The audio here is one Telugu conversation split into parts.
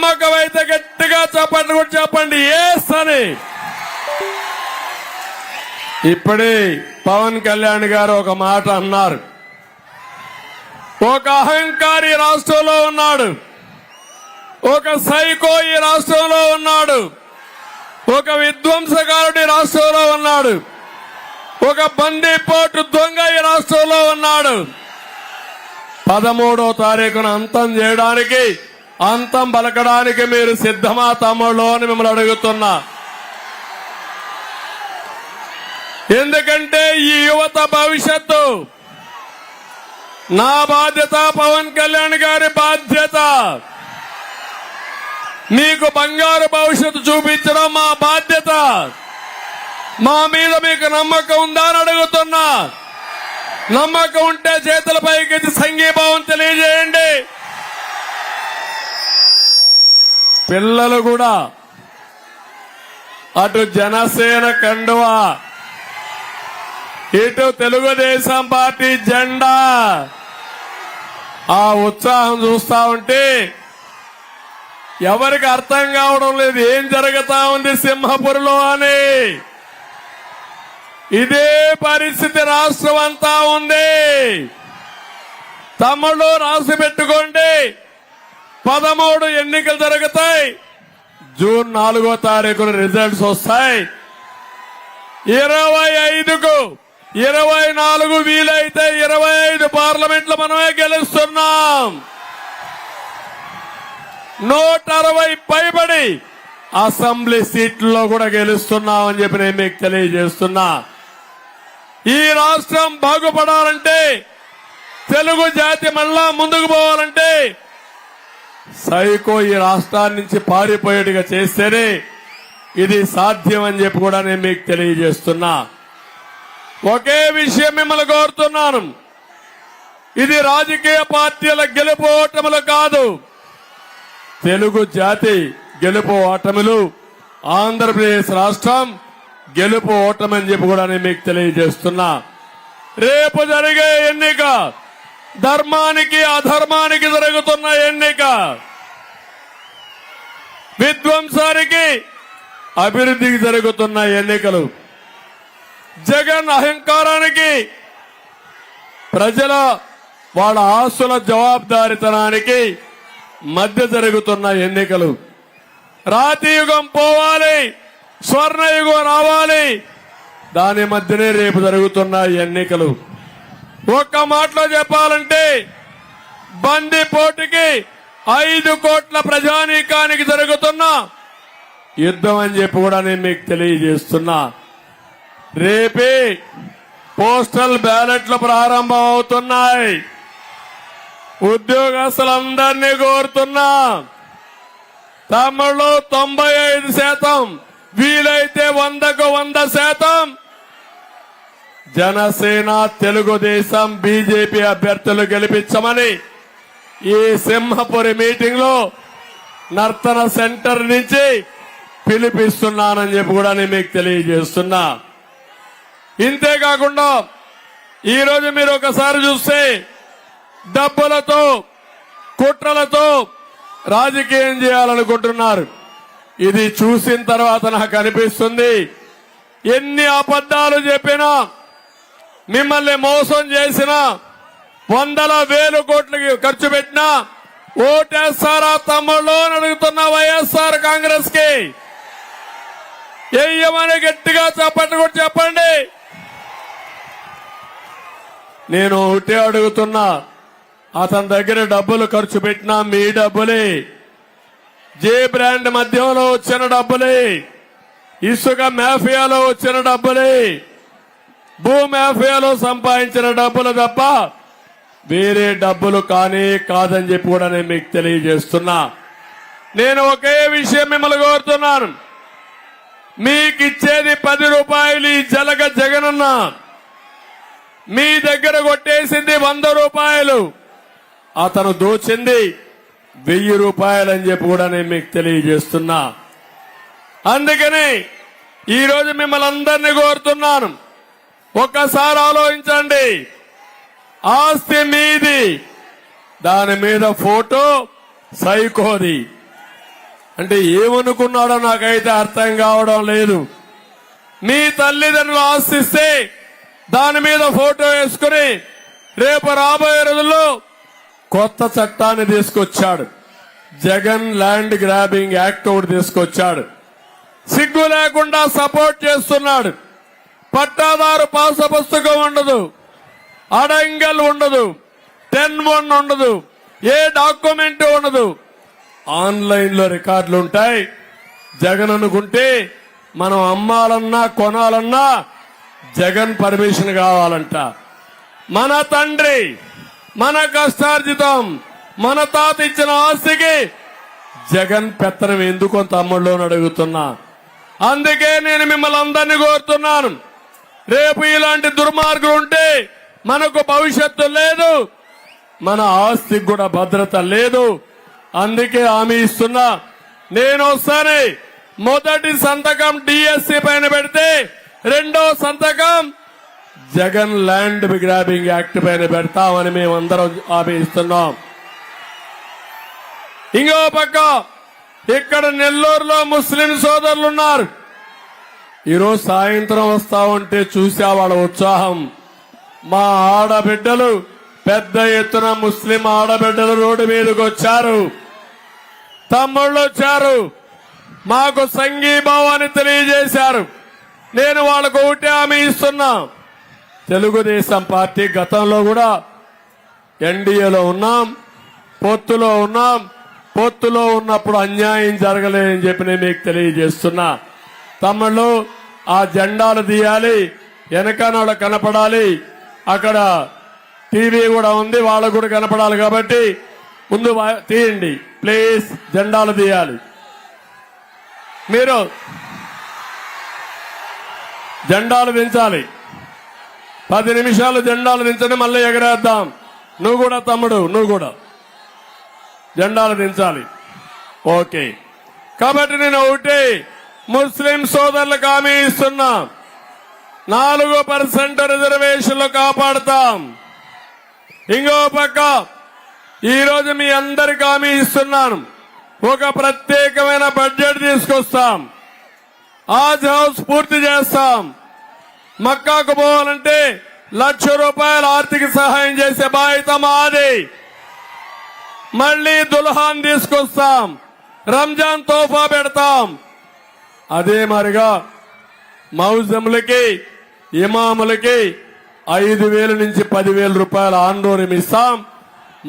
నమ్మకం అయితే గట్టిగా చెప్పండి కూడా చెప్పండి ఎస్ అని. ఇప్పుడే పవన్ కళ్యాణ్ గారు ఒక మాట అన్నారు. ఒక అహంకారి రాష్ట్రంలో ఉన్నాడు, ఒక సైకో ఈ రాష్ట్రంలో ఉన్నాడు, ఒక విధ్వంసకారుడి రాష్ట్రంలో ఉన్నాడు, ఒక బందిపోటు దొంగ ఈ రాష్ట్రంలో ఉన్నాడు. 13వ తారీఖున అంతం చేయడానికి, అంతం పలకడానికి మీరు సిద్ధమా తమ్ముళ్ళు అని మిమ్మల్ని అడుగుతున్నా. ఎందుకంటే ఈ యువత భవిష్యత్తు నా బాధ్యత, పవన్ కళ్యాణ్ గారి బాధ్యత. మీకు బంగారు భవిష్యత్తు చూపించడం మా బాధ్యత. మా మీద మీకు నమ్మకం ఉందా అని అడుగుతున్నా. నమ్మకం ఉంటే చేతుల పైకి సంఘీభావం తెలియజేయండి. పిల్లలు కూడా అటు జనసేన కండువా, ఇటు తెలుగుదేశం పార్టీ జెండా, ఆ ఉత్సాహం చూస్తా ఉంటే ఎవరికి అర్థం కావడం లేదు ఏం జరుగుతా ఉంది సింహపురిలో అని. ఇదే పరిస్థితి రాష్ట్రం అంతా ఉంది. తమ్ముళ్ళు రాసి పెట్టుకోండి, 13 ఎన్నికలు జరుగుతాయి. జూన్ 4వ తారీఖున రిజల్ట్స్ వస్తాయి. 25కు 24 వీలైతే 25 పార్లమెంట్లు మనమే గెలుస్తున్నాం. 160 పైబడి అసెంబ్లీ సీట్లలో కూడా గెలుస్తున్నామని చెప్పి నేను మీకు తెలియజేస్తున్నా. ఈ రాష్ట్రం బాగుపడాలంటే, తెలుగు జాతి మళ్ళా ముందుకు పోవాలంటే సైకో ఈ రాష్ట్రాన్ని నుంచి పారిపోయేట్టుగా చేస్తేనే ఇది సాధ్యం అని చెప్పి కూడా నేను మీకు తెలియజేస్తున్నా. ఒకే విషయం మిమ్మల్ని కోరుతున్నాను, ఇది రాజకీయ పార్టీల గెలుపు ఓటములు కాదు, తెలుగు జాతి గెలుపు ఓటములు, ఆంధ్రప్రదేశ్ రాష్ట్రం గెలుపు ఓటమని చెప్పి కూడా నేను మీకు తెలియజేస్తున్నా. రేపు జరిగే ఎన్నిక ధర్మానికి అధర్మానికి జరుగుతున్న ఎన్నిక, విధ్వంసానికి అభివృద్ధికి జరుగుతున్న ఎన్నికలు, జగన్ అహంకారానికి ప్రజల వాళ్ళ ఆస్తుల జవాబుదారీతనానికి మధ్య జరుగుతున్న ఎన్నికలు. రాతి యుగం పోవాలి, స్వర్ణయుగం రావాలి, దాని మధ్యనే రేపు జరుగుతున్న ఎన్నికలు. ఒక్క మాటలో చెప్పాలంటే బందిపోటుకి 5 కోట్ల ప్రజానీకానికి జరుగుతున్న యుద్ధం అని చెప్పి కూడా నేను మీకు తెలియజేస్తున్నా. రేపే పోస్టల్ బ్యాలెట్లు ప్రారంభం అవుతున్నాయి. ఉద్యోగస్తులందరినీ కోరుతున్నా, తమ్ముళ్ళు 95%, వీలైతే 100కు 100% జనసేన, తెలుగుదేశం, బీజేపీ అభ్యర్థులు గెలిపించమని ఈ సింహపురి మీటింగ్ లో నర్తన సెంటర్ నుంచి పిలిపిస్తున్నానని చెప్పి కూడా నేను మీకు తెలియజేస్తున్నా. ఇంతేకాకుండా ఈరోజు మీరు ఒకసారి చూస్తే డబ్బులతో, కుట్రలతో రాజకీయం చేయాలనుకుంటున్నారు. ఇది చూసిన తర్వాత నాకు అనిపిస్తుంది, ఎన్ని అబద్దాలు చెప్పినా, మిమ్మల్ని మోసం చేసినా, 100,000 కోట్లు ఖర్చు పెట్టినా ఓటేస్తారా తమ్ముళ్ళు అని అడుగుతున్న వైఎస్ఆర్ కాంగ్రెస్ కి వెయ్యమని గట్టిగా చెప్పండి కూడా చెప్పండి. నేను ఒకటే అడుగుతున్నా, అతని దగ్గర డబ్బులు ఖర్చు పెట్టినా మీ డబ్బులే, జే బ్రాండ్ మధ్యంలో వచ్చిన డబ్బులే, ఇసుక మాఫియాలో వచ్చిన డబ్బులే, భూ మాఫియాలో సంపాదించిన డబ్బులు తప్ప వేరే డబ్బులు కాదని చెప్పి కూడా నేను మీకు తెలియజేస్తున్నా. నేను ఒకే విషయం మిమ్మల్ని కోరుతున్నాను, మీకిచ్చేది 10 రూపాయలు ఈ జలగ జగనన్న, మీ దగ్గర కొట్టేసింది 100 రూపాయలు, అతను దోచింది 1000 రూపాయలు అని చెప్పి కూడా నేను మీకు తెలియజేస్తున్నా. అందుకని ఈరోజు మిమ్మల్ని అందరినీ కోరుతున్నాను, ఒక్కసారి ఆలోచించండి. ఆస్తి మీది, దాని మీద ఫోటో సైకోది, అంటే ఏమనుకున్నాడో నాకైతే అర్థం కావడం లేదు. మీ తల్లిదండ్రులు ఆశిస్తే దాని మీద ఫోటో వేసుకుని రేపు రాబోయే రోజుల్లో కొత్త చట్టాన్ని తీసుకొచ్చాడు. జగన్ ల్యాండ్ గ్రాబింగ్ యాక్ట్ ఒకటి తీసుకొచ్చాడు. సిగ్గు లేకుండా సపోర్ట్ చేస్తున్నాడు. పట్టాదారు పాస పుస్తకం ఉండదు, అడంగల్ ఉండదు, 10-1 ఉండదు, ఏ డాక్యుమెంట్ ఉండదు. ఆన్లైన్ లో రికార్డులు ఉంటాయి. జగన్ అనుకుంటే మనం అమ్మాలన్నా కొనాలన్నా జగన్ పర్మిషన్ కావాలంట. మన తండ్రి, మన కష్టార్జితం, మన తాత ఇచ్చిన ఆస్తికి జగన్ పెత్తనం ఎందుకు తమ్ముళ్ళు అడుగుతున్నా. అందుకే నేను మిమ్మల్ని అందరినీ కోరుతున్నాను, రేపు ఇలాంటి దుర్మార్గులు ఉంటే మనకు భవిష్యత్తు లేదు, మన ఆస్తికి కూడా భద్రత లేదు. అందుకే హామీ ఇస్తున్నా, నేను ఒకసారి మొదటి సంతకం డిఎస్సి పైన పెడితే రెండో సంతకం జగన్ ల్యాండ్ గ్రాబింగ్ యాక్ట్ పైన పెడతామని మేమందరం హామీ ఇస్తున్నాం. ఇంకో పక్క ఇక్కడ నెల్లూరులో ముస్లిం సోదరులు ఉన్నారు. ఈరోజు సాయంత్రం వస్తా ఉంటే చూసా వాళ్ళ ఉత్సాహం. మా ఆడబిడ్డలు పెద్ద ఎత్తున ముస్లిం ఆడబిడ్డలు రోడ్డు మీదకి వచ్చారు, తమ్ముళ్ళు వచ్చారు, మాకు సంఘీభావాన్ని తెలియజేశారు. నేను వాళ్ళకు ఒకటే హామీ ఇస్తున్నా, తెలుగుదేశం పార్టీ గతంలో కూడా ఎన్డీఏలో ఉన్నాం, పొత్తులో ఉన్నాం, పొత్తులో ఉన్నప్పుడు అన్యాయం జరగలేదని చెప్పి నేను మీకు తెలియజేస్తున్నా. తమ్ముళ్ళు ఆ జెండాలు తీయాలి, వెనకనాడు కనపడాలి. అక్కడ టీవీ కూడా ఉంది, వాళ్ళకు కూడా కనపడాలి. కాబట్టి ముందు తీయండి ప్లీజ్, జెండాలు తీయాలి. మీరు జెండాలు దించాలి. 10 నిమిషాలు జెండాలు దించండి, మళ్ళీ ఎగరేద్దాం. నువ్వు కూడా తమ్ముడు, నువ్వు కూడా జెండాలు దించాలి. ఓకే. కాబట్టి నేను ఒకటి ముస్లిం సోదరులకు హామీ ఇస్తున్నా, 4% రిజర్వేషన్లు కాపాడుతాం. ఇంకో పక్క ఈరోజు మీ అందరికి హామీ ఇస్తున్నాను, ఒక ప్రత్యేకమైన బడ్జెట్ తీసుకొస్తాం. ఆజ్ హౌస్ పూర్తి చేస్తాం. మక్కాకు పోవాలంటే ₹1,00,000 ఆర్థిక సహాయం చేసే బాధ్యత మాది. మళ్లీ దుల్హాన్ తీసుకొస్తాం, రంజాన్ తోఫా పెడతాం. అదే మరిగా మౌజములకి, ఇమాములకి 5,000 నుంచి 10,000 రూపాయలు ఆందోళన ఇస్తాం.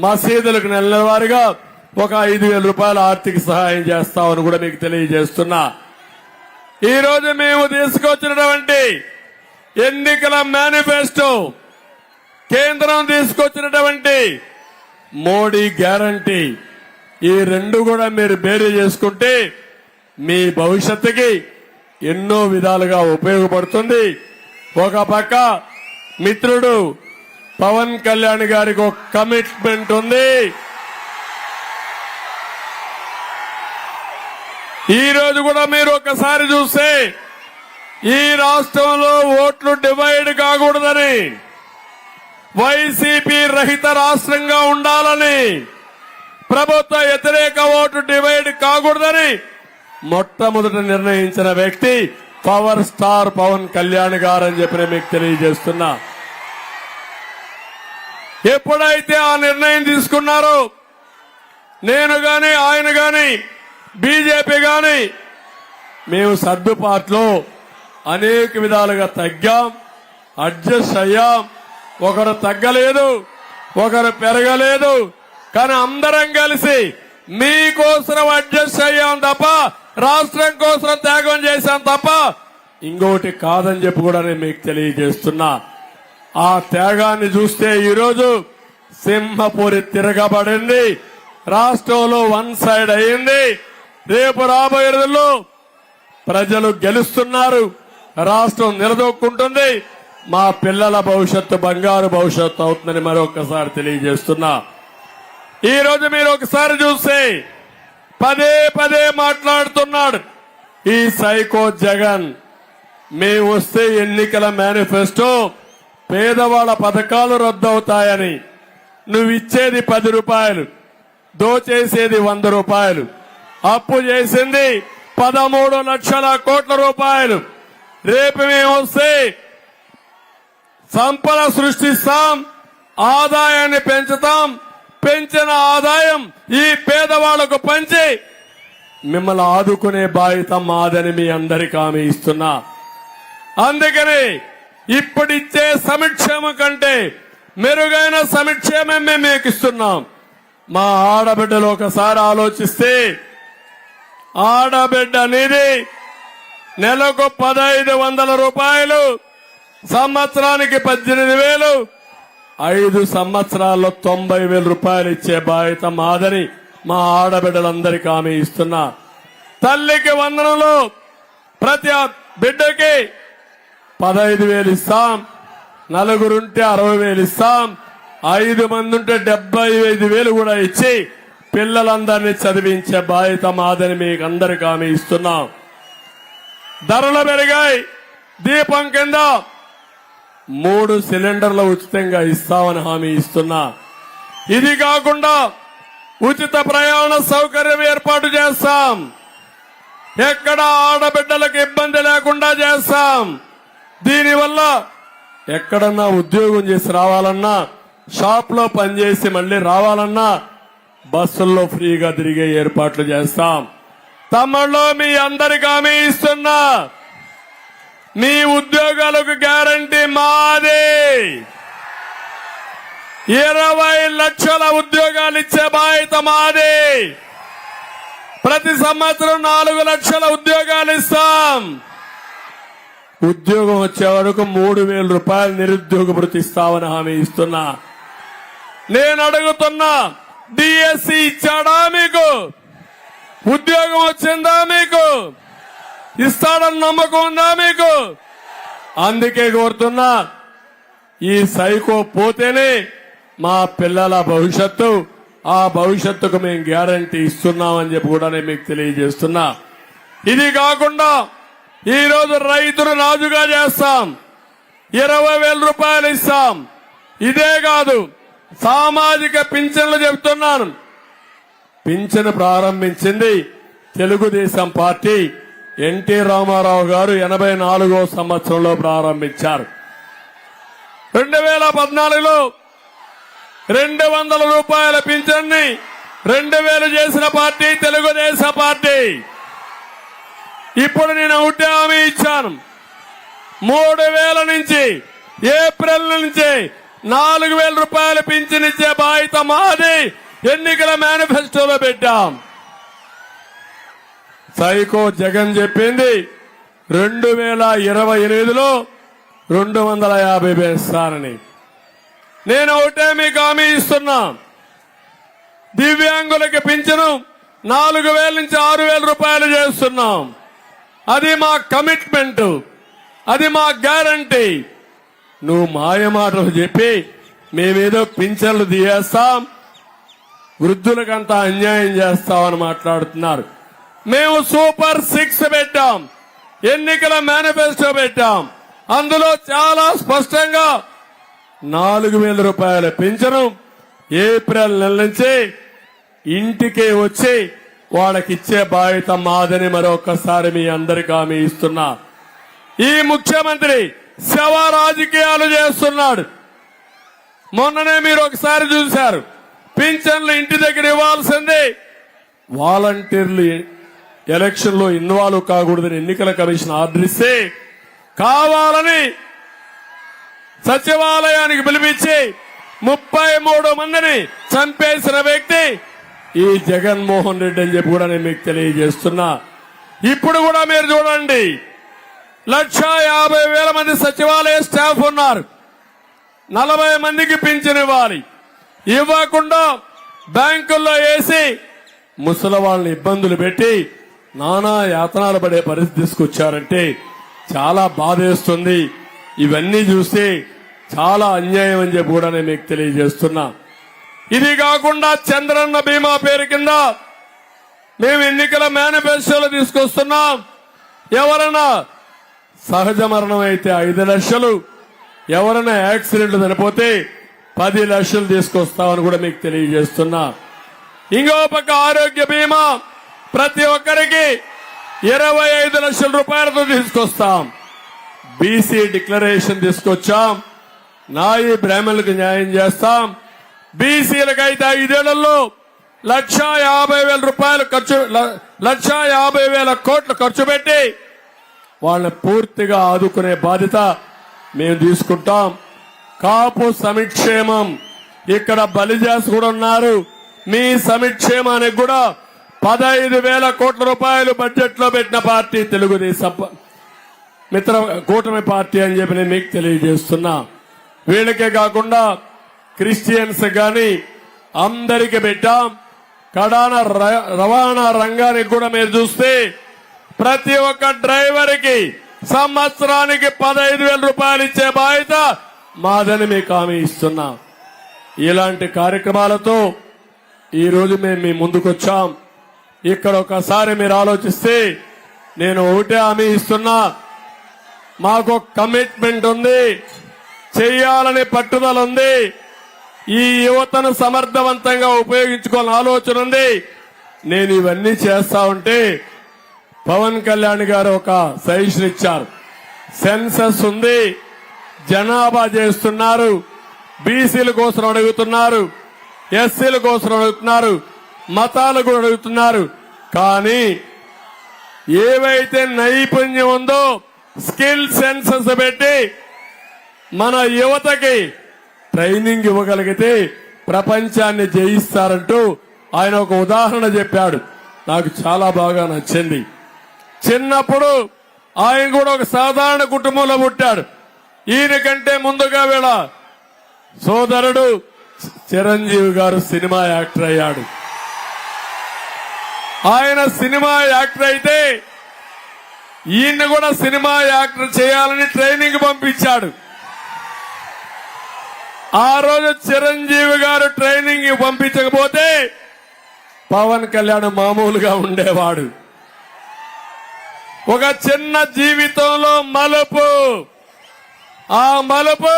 మసీదులకు నెలవారీగా ఒక 5,000 రూపాయల ఆర్థిక సహాయం చేస్తామని కూడా మీకు తెలియజేస్తున్నా. ఈ రోజు మేము తీసుకొచ్చినటువంటి ఎన్నికల మేనిఫెస్టో, కేంద్రం తీసుకొచ్చినటువంటి మోడీ గ్యారంటీ, ఈ రెండు కూడా మీరు బేరీ చేసుకుంటే మీ భవిష్యత్తుకి ఎన్నో విధాలుగా ఉపయోగపడుతుంది. ఒక పక్క మిత్రుడు పవన్ కళ్యాణ్ గారికి ఒక కమిట్మెంట్ ఉంది. ఈ రోజు కూడా మీరు ఒకసారి చూస్తే ఈ రాష్ట్రంలో ఓట్లు డివైడ్ కాకూడదని, వైసీపీ రహిత రాష్ట్రంగా ఉండాలని, ప్రభుత్వ వ్యతిరేక ఓటు డివైడ్ కాకూడదని మొట్టమొదట నిర్ణయించిన వ్యక్తి పవర్ స్టార్ పవన్ కళ్యాణ్ గారు అని చెప్పి మీకు తెలియజేస్తున్నా. ఎప్పుడైతే ఆ నిర్ణయం తీసుకున్నారో నేను గాని, ఆయన గాని, బీజేపీ గాని మేము సర్దుబాటులో అనేక విధాలుగా తగ్గాం, అడ్జస్ట్ అయ్యాం. ఒకరు తగ్గలేదు, ఒకరు పెరగలేదు, కానీ అందరం కలిసి మీకోసం అడ్జస్ట్ అయ్యాం తప్ప, రాష్ట్రం కోసం త్యాగం చేశాం తప్ప ఇంకోటి కాదని చెప్పి కూడా నేను మీకు తెలియజేస్తున్నా. ఆ త్యాగాన్ని చూస్తే ఈరోజు సింహపురి తిరగబడింది, రాష్ట్రంలో వన్ సైడ్ అయింది. రేపు రాబోయే రోజుల్లో ప్రజలు గెలుస్తున్నారు, రాష్ట్రం నిలదొక్కుంటుంది, మా పిల్లల భవిష్యత్తు బంగారు భవిష్యత్తు అవుతుందని మరొకసారి తెలియజేస్తున్నా. ఈ రోజు మీరు ఒకసారి చూస్తే పదే పదే మాట్లాడుతున్నాడు ఈ సైకో జగన్. మేము వస్తే ఎన్నికల మేనిఫెస్టో పేదవాళ్ల పథకాలు రద్దవుతాయని, నువ్వు ఇచ్చేది 10 రూపాయలు, దోచేసేది 100 రూపాయలు, అప్పు చేసింది 13 లక్షల కోట్ల రూపాయలు. రేపు మేము వస్తే సంపద సృష్టిస్తాం, ఆదాయాన్ని పెంచుతాం. పెంచిన ఆదాయం ఈ పేదవాళ్లకు పంచి మిమ్మల్ని ఆదుకునే బాధ్యత మాదని మీ అందరికీ హామీ ఇస్తున్నా. అందుకని ఇప్పుడిచ్చే సంక్షేమం కంటే మెరుగైన సంక్షేమం మేము మీకు ఇస్తున్నాం. మా ఆడబిడ్డలు ఒకసారి ఆలోచిస్తే, ఆడబిడ్డ అనేది నెలకు 1500 రూపాయలు, సంవత్సరానికి 18,000, 5 సంవత్సరాల్లో 90,000 రూపాయలు ఇచ్చే బాధ్యత మాదని మా ఆడబిడ్డలందరికీ హామీ ఇస్తున్నా. తల్లికి వందనంలో ప్రతి బిడ్డకి 15,000 ఇస్తాం. 4 ఉంటే 60,000 ఇస్తాం. 5 మంది ఉంటే 75,000 కూడా ఇచ్చి పిల్లలందరినీ చదివించే బాధ్యత మాదని మీకు అందరికీ హామీ ఇస్తున్నాం. ధరలు పెరిగాయి. దీపం కింద 3 సిలిండర్లు ఉచితంగా ఇస్తామని హామీ ఇస్తున్నా. ఇది కాకుండా ఉచిత ప్రయాణ సౌకర్యం ఏర్పాటు చేస్తాం. ఎక్కడ ఆడబిడ్డలకు ఇబ్బంది లేకుండా చేస్తాం. దీనివల్ల ఎక్కడన్నా ఉద్యోగం చేసి రావాలన్నా, షాప్ లో పనిచేసి మళ్లీ రావాలన్నా బస్సుల్లో ఫ్రీగా తిరిగే ఏర్పాట్లు చేస్తాం. తమ్ముళ్ళు, మీ అందరికీ హామీ ఇస్తున్నా, మీ ఉద్యోగాలకు గ్యారంటీ మాదే. 20 లక్షల ఉద్యోగాలు ఇచ్చే బాధ్యత మాదే. ప్రతి సంవత్సరం 4 లక్షల ఉద్యోగాలు ఇస్తాం. ఉద్యోగం వచ్చే వరకు 3,000 రూపాయలు నిరుద్యోగ భృతి ఇస్తామని హామీ ఇస్తున్నా. నేను అడుగుతున్నా, డిఎస్సి ఇచ్చాడా మీకు? ఉద్యోగం వచ్చిందా మీకు? ఇస్తాడని నమ్మకం ఉందా మీకు? అందుకే కోరుతున్నా, ఈ సైకో పోతేనే మా పిల్లల భవిష్యత్తు, ఆ భవిష్యత్తుకు మేము గ్యారంటీ ఇస్తున్నామని చెప్పి కూడా నేను మీకు తెలియజేస్తున్నా. ఇది కాకుండా ఈ రోజు రైతును రాజుగా చేస్తాం. 20,000 రూపాయలు ఇస్తాం. ఇదే కాదు, సామాజిక పింఛన్లు చెబుతున్నాను. పింఛను ప్రారంభించింది తెలుగుదేశం పార్టీ. ఎన్టీ రామారావు గారు 84వ సంవత్సరంలో ప్రారంభించారు. 2014లో 200 రూపాయల పింఛన్ని 2,000 చేసిన పార్టీ తెలుగుదేశం పార్టీ. ఇప్పుడు నేను ఒకటే హామీ ఇచ్చాను, 3,000 నుంచి ఏప్రిల్ నుంచి 4,000 రూపాయల పింఛన్ ఇచ్చే బాధ్యత మాది. ఎన్నికల మేనిఫెస్టోలో పెట్టాం. సైకో జగన్ చెప్పింది 2028లో 250 వేస్తానని. నేను ఒకటే మీకు హామీ ఇస్తున్నా, దివ్యాంగులకి పింఛను 4,000 నుంచి 6,000 రూపాయలు చేస్తున్నాం. అది మా కమిట్మెంట్, అది మా గ్యారంటీ. నువ్వు మాయమాటలు చెప్పి మేమేదో పింఛన్లు తీయేస్తాం, వృద్ధులకంతా అన్యాయం చేస్తామని మాట్లాడుతున్నారు. మేము సూపర్ 6 పెట్టాం, ఎన్నికల మేనిఫెస్టో పెట్టాం. అందులో చాలా స్పష్టంగా 4,000 రూపాయల పింఛను ఏప్రిల్ నెల నుంచి ఇంటికే వచ్చి వాళ్ళకిచ్చే బాధ్యత మాదని మరొకసారి మీ అందరికీ హామీ ఇస్తున్నా. ఈ ముఖ్యమంత్రి శవ రాజకీయాలు చేస్తున్నాడు. మొన్ననే మీరు ఒకసారి చూశారు, పింఛన్లు ఇంటి దగ్గర ఇవ్వాల్సింది. వాలంటీర్లు ఎలక్షన్ లో ఇన్వాల్వ్ కాకూడదని ఎన్నికల కమిషన్ ఆర్డర్ ఇస్తే కావాలని సచివాలయానికి పిలిపించి 33 మందిని చంపేసిన వ్యక్తి ఈ జగన్మోహన్ రెడ్డి అని చెప్పి కూడా నేను మీకు తెలియజేస్తున్నా. ఇప్పుడు కూడా మీరు చూడండి, 1,50,000 మంది సచివాలయ స్టాఫ్ ఉన్నారు. 40 మందికి పింఛన్ ఇవ్వాలి. ఇవ్వకుండా బ్యాంకుల్లో వేసి ముసలి వాళ్ళని ఇబ్బందులు పెట్టి నానా యాతనాలు పడే పరిస్థితి తీసుకొచ్చారంటే చాలా బాధేస్తుంది. ఇవన్నీ చూస్తే చాలా అన్యాయం అని చెప్పి కూడా నేను మీకు తెలియజేస్తున్నా. ఇది కాకుండా చంద్రన్న బీమా పేరు కింద మేము ఎన్నికల మేనిఫెస్టోలో తీసుకొస్తున్నాం. ఎవరైనా సహజ మరణం అయితే 5 లక్షలు, ఎవరైనా యాక్సిడెంట్ చనిపోతే 10 లక్షలు తీసుకొస్తామని కూడా మీకు తెలియజేస్తున్నా. ఇంకో పక్క ఆరోగ్య బీమా ప్రతి ఒక్కరికి 25 లక్షల రూపాయలతో తీసుకొస్తాం. బీసీ డిక్లరేషన్ తీసుకొచ్చాం. నాయి బ్రాహ్మణులకు న్యాయం చేస్తాం. బీసీలకైతే 5 ఏళ్లలో 1,50,000 రూపాయలు ఖర్చు 1,50,000 కోట్లు ఖర్చు పెట్టి వాళ్ళని పూర్తిగా ఆదుకునే బాధ్యత మేము తీసుకుంటాం. కాపు సంక్షేమం, ఇక్కడ బలిజాస్ కూడా ఉన్నారు. మీ సంక్షేమానికి కూడా 15,000 కోట్ల రూపాయలు బడ్జెట్ లో పెట్టిన పార్టీ తెలుగుదేశం మిత్ర కూటమి పార్టీ అని చెప్పి నేను మీకు తెలియజేస్తున్నా. వీళ్ళకే కాకుండా క్రిస్టియన్స్ గాని అందరికి పెట్టాం. కడాన రవాణా రంగానికి కూడా మీరు చూస్తే ప్రతి ఒక్క డ్రైవర్ కి సంవత్సరానికి 15,000 రూపాయలు ఇచ్చే బాధ్యత మాదని మీకు హామీ ఇస్తున్నా. ఇలాంటి కార్యక్రమాలతో ఈ రోజు మేము మీ ముందుకొచ్చాం. ఇక్కడ ఒకసారి మీరు ఆలోచిస్తే నేను ఒకటే హామీ ఇస్తున్నా. మాకు కమిట్మెంట్ ఉంది, చెయ్యాలని పట్టుదల ఉంది. ఈ యువతను సమర్థవంతంగా ఉపయోగించుకోవాలని ఆలోచన ఉంది. నేను ఇవన్నీ చేస్తా ఉంటే పవన్ కళ్యాణ్ గారు ఒక సజెషన్ ఇచ్చారు. సెన్సస్ ఉంది, జనాభా చేస్తున్నారు, బీసీల కోసం అడుగుతున్నారు, ఎస్సీల కోసం అడుగుతున్నారు, మతాలు కూడా అడుగుతున్నారు. కానీ ఏవైతే నైపుణ్యం ఉందో స్కిల్ సెన్సస్ పెట్టి మన యువతకి ట్రైనింగ్ ఇవ్వగలిగితే ప్రపంచాన్ని జయిస్తారంటూ ఆయన ఒక ఉదాహరణ చెప్పాడు. నాకు చాలా బాగా నచ్చింది. చిన్నప్పుడు ఆయన కూడా ఒక సాధారణ కుటుంబంలో పుట్టాడు. ఈయన కంటే ముందుగా వీళ్ళ సోదరుడు చిరంజీవి గారు సినిమా యాక్టర్ అయ్యాడు. ఆయన సినిమా యాక్టర్ అయితే ఈయన్ని కూడా సినిమా యాక్టర్ చేయాలని ట్రైనింగ్ పంపించాడు. ఆ రోజు చిరంజీవి గారు ట్రైనింగ్ పంపించకపోతే పవన్ కళ్యాణ్ మామూలుగా ఉండేవాడు. ఒక చిన్న జీవితంలో మలుపు, ఆ మలుపు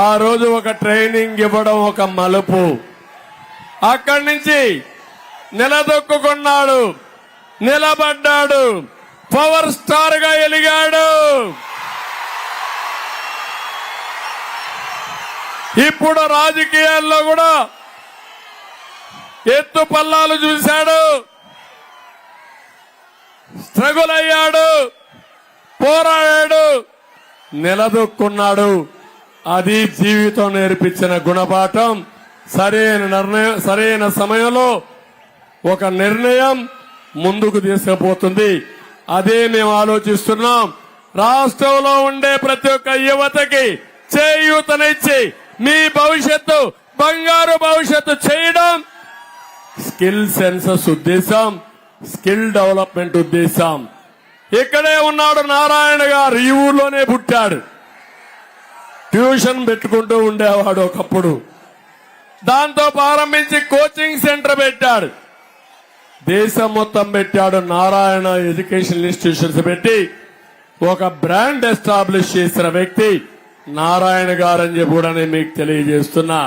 ఆ రోజు ఒక ట్రైనింగ్ ఇవ్వడం ఒక మలుపు. అక్కడి నుంచి నిలదొక్కున్నాడు, నిలబడ్డాడు, పవర్ స్టార్ గా ఎలిగాడు. ఇప్పుడు రాజకీయాల్లో కూడా ఎత్తు పల్లాలు చూశాడు, స్ట్రగుల్ అయ్యాడు, పోరాడాడు, నిలదొక్కున్నాడు. అది జీవితం నేర్పించిన గుణపాఠం. సరైన సమయంలో ఒక నిర్ణయం ముందుకు తీసుకుపోతుంది. అదే మేము ఆలోచిస్తున్నాం. రాష్ట్రంలో ఉండే ప్రతి ఒక్క యువతకి చేయూతనిచ్చి మీ భవిష్యత్తు బంగారు భవిష్యత్తు చేయడం స్కిల్ సెన్సస్ ఉద్దేశం, స్కిల్ డెవలప్మెంట్ ఉద్దేశం. ఇక్కడే ఉన్నాడు నారాయణ గారు, ఈ ఊర్లోనే పుట్టాడు. ట్యూషన్ పెట్టుకుంటూ ఉండేవాడు ఒకప్పుడు. దాంతో ప్రారంభించి కోచింగ్ సెంటర్ పెట్టాడు. దేశం మొత్తం పెట్టాడు. నారాయణ ఎడ్యుకేషన్ ఇన్స్టిట్యూషన్స్ పెట్టి ఒక బ్రాండ్ ఎస్టాబ్లిష్ చేసిన వ్యక్తి నారాయణ గారని చెప్పి కూడా నేను మీకు తెలియజేస్తున్నా.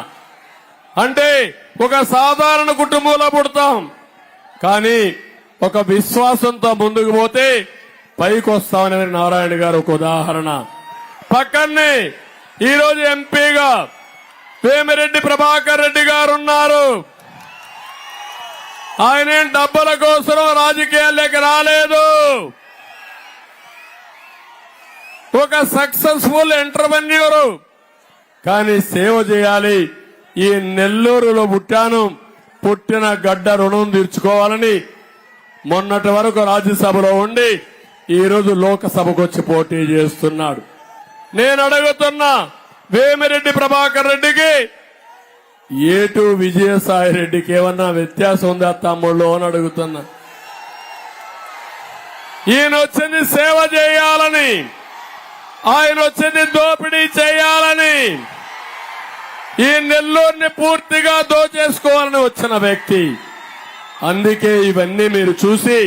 అంటే ఒక సాధారణ కుటుంబంలో పుడతాం, కానీ ఒక విశ్వాసంతో ముందుకు పోతే పైకి వస్తామనేది నారాయణ గారు ఒక ఉదాహరణ. పక్కనే ఈరోజు ఎంపీగా వేమిరెడ్డి ప్రభాకర్ రెడ్డి గారు ఉన్నారు. ఆయన డబ్బుల కోసం రాజకీయాల్లోకి రాలేదు. ఒక సక్సెస్ఫుల్ ఎంటర్ప్రెన్యూర్, కానీ సేవ చేయాలి. ఈ నెల్లూరులో పుట్టాను, పుట్టిన గడ్డ రుణం తీర్చుకోవాలని మొన్నటి వరకు రాజ్యసభలో ఉండి ఈ రోజు లోకసభకు వచ్చి పోటీ చేస్తున్నాడు. నేను అడుగుతున్నా, వేమిరెడ్డి ప్రభాకర్ రెడ్డికి ఏటు విజయసాయి రెడ్డికి ఏమన్నా వ్యత్యాసం ఉందా తమ్ముళ్ళు అని అడుగుతున్నా. ఈయన వచ్చింది సేవ చేయాలని, ఆయన వచ్చింది దోపిడీ చేయాలని, ఈ నెల్లూరుని పూర్తిగా దోచేసుకోవాలని వచ్చిన వ్యక్తి. అందుకే ఇవన్నీ మీరు చూసి